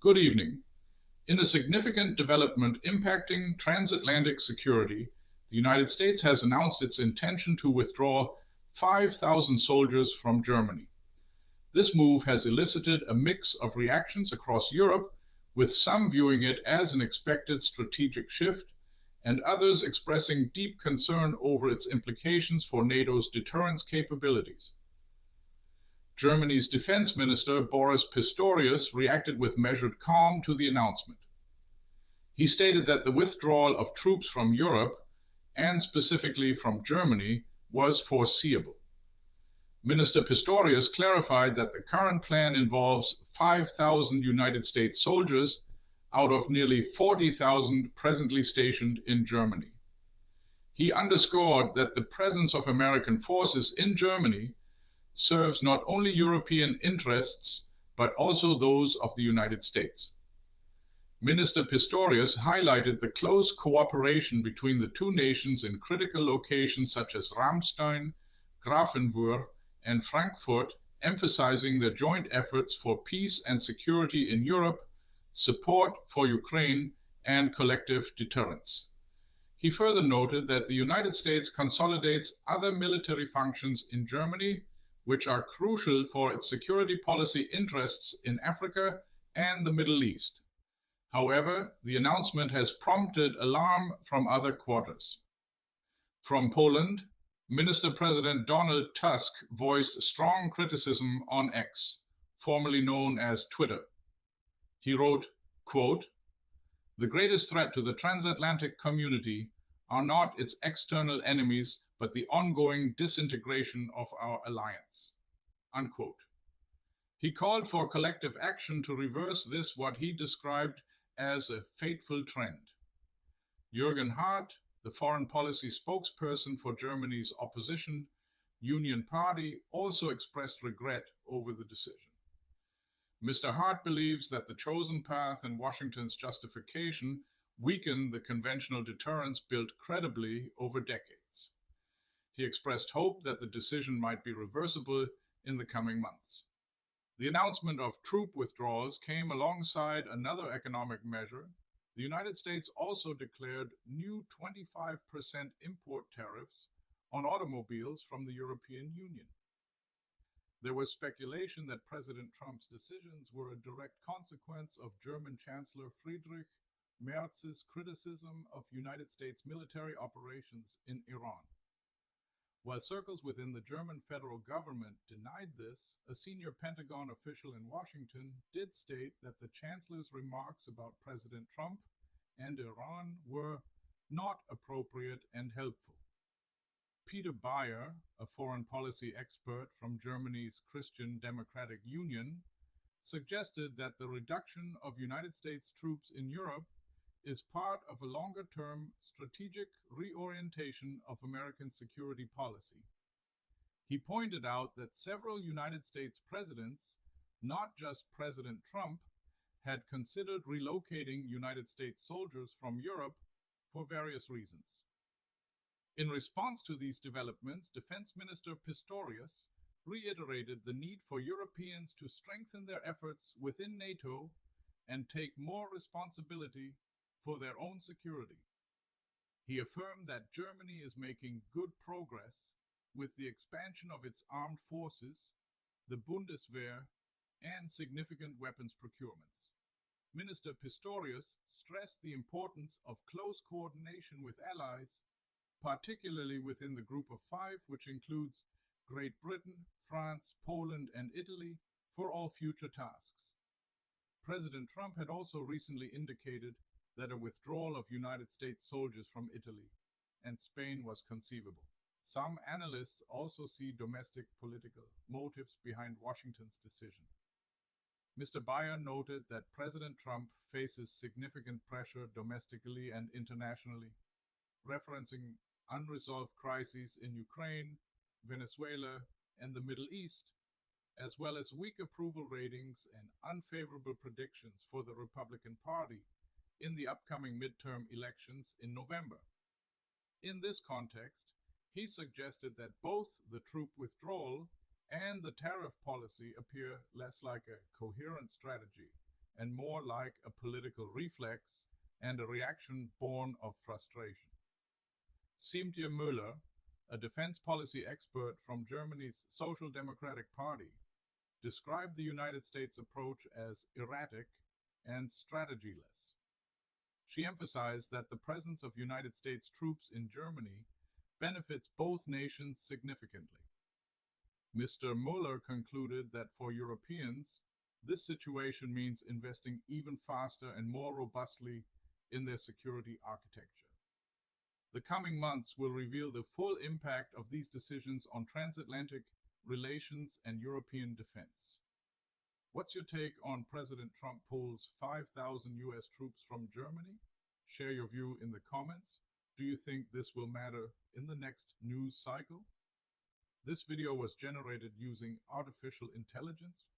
Good evening. In a significant development impacting transatlantic security, the United States has announced its intention to withdraw 5,000 soldiers from Germany. This move has elicited a mix of reactions across Europe, with some viewing it as an expected strategic shift and others expressing deep concern over its implications for NATO's deterrence capabilities. Germany's Defense Minister Boris Pistorius reacted with measured calm to the announcement. He stated that the withdrawal of troops from Europe, and specifically from Germany, was foreseeable. Minister Pistorius clarified that the current plan involves 5,000 United States soldiers out of nearly 40,000 presently stationed in Germany. He underscored that the presence of American forces in Germany serves not only European interests, but also those of the United States. Minister Pistorius highlighted the close cooperation between the two nations in critical locations such as Ramstein, Grafenwöhr, and Frankfurt, emphasizing their joint efforts for peace and security in Europe, support for Ukraine, and collective deterrence. He further noted that the United States consolidates other military functions in Germany, which are crucial for its security policy interests in Africa and the Middle East. However, the announcement has prompted alarm from other quarters. From Poland, Minister President Donald Tusk voiced strong criticism on X, formerly known as Twitter. He wrote, quote, "The greatest threat to the transatlantic community are not its external enemies, but the ongoing disintegration of our alliance." Unquote. He called for collective action to reverse this, what he described as a fateful trend. Jürgen Hart, the foreign policy spokesperson for Germany's opposition Union Party, also expressed regret over the decision. Mr. Hart believes that the chosen path and Washington's justification weaken the conventional deterrence built credibly over decades. He expressed hope that the decision might be reversible in the coming months. The announcement of troop withdrawals came alongside another economic measure. The United States also declared new 25% import tariffs on automobiles from the European Union. There was speculation that President Trump's decisions were a direct consequence of German Chancellor Friedrich Merz's criticism of United States military operations in Iran. While circles within the German federal government denied this, a senior Pentagon official in Washington did state that the Chancellor's remarks about President Trump and Iran were not appropriate and helpful. Peter Bayer, a foreign policy expert from Germany's Christian Democratic Union, suggested that the reduction of United States troops in Europe is part of a longer-term strategic reorientation of American security policy. He pointed out that several United States presidents, not just President Trump, had considered relocating United States soldiers from Europe for various reasons. In response to these developments, Defense Minister Pistorius reiterated the need for Europeans to strengthen their efforts within NATO and take more responsibility for their own security. He affirmed that Germany is making good progress with the expansion of its armed forces, the Bundeswehr, and significant weapons procurements. Minister Pistorius stressed the importance of close coordination with allies, particularly within the Group of Five, which includes Great Britain, France, Poland, and Italy, for all future tasks. President Trump had also recently indicated that a withdrawal of United States soldiers from Italy and Spain was conceivable. Some analysts also see domestic political motives behind Washington's decision. Mr. Bayer noted that President Trump faces significant pressure domestically and internationally, referencing unresolved crises in Ukraine, Venezuela, and the Middle East, as well as weak approval ratings and unfavorable predictions for the Republican Party in the upcoming midterm elections in November. In this context, he suggested that both the troop withdrawal and the tariff policy appear less like a coherent strategy and more like a political reflex and a reaction born of frustration. Siemtje Müller, a defense policy expert from Germany's Social Democratic Party, described the United States approach as erratic and strategyless. She emphasized that the presence of United States troops in Germany benefits both nations significantly. Mr. Muller concluded that for Europeans, this situation means investing even faster and more robustly in their security architecture. The coming months will reveal the full impact of these decisions on transatlantic relations and European defense. What's your take on President Trump pulls 5,000 US troops from Germany? Share your view in the comments. Do you think this will matter in the next news cycle? This video was generated using artificial intelligence.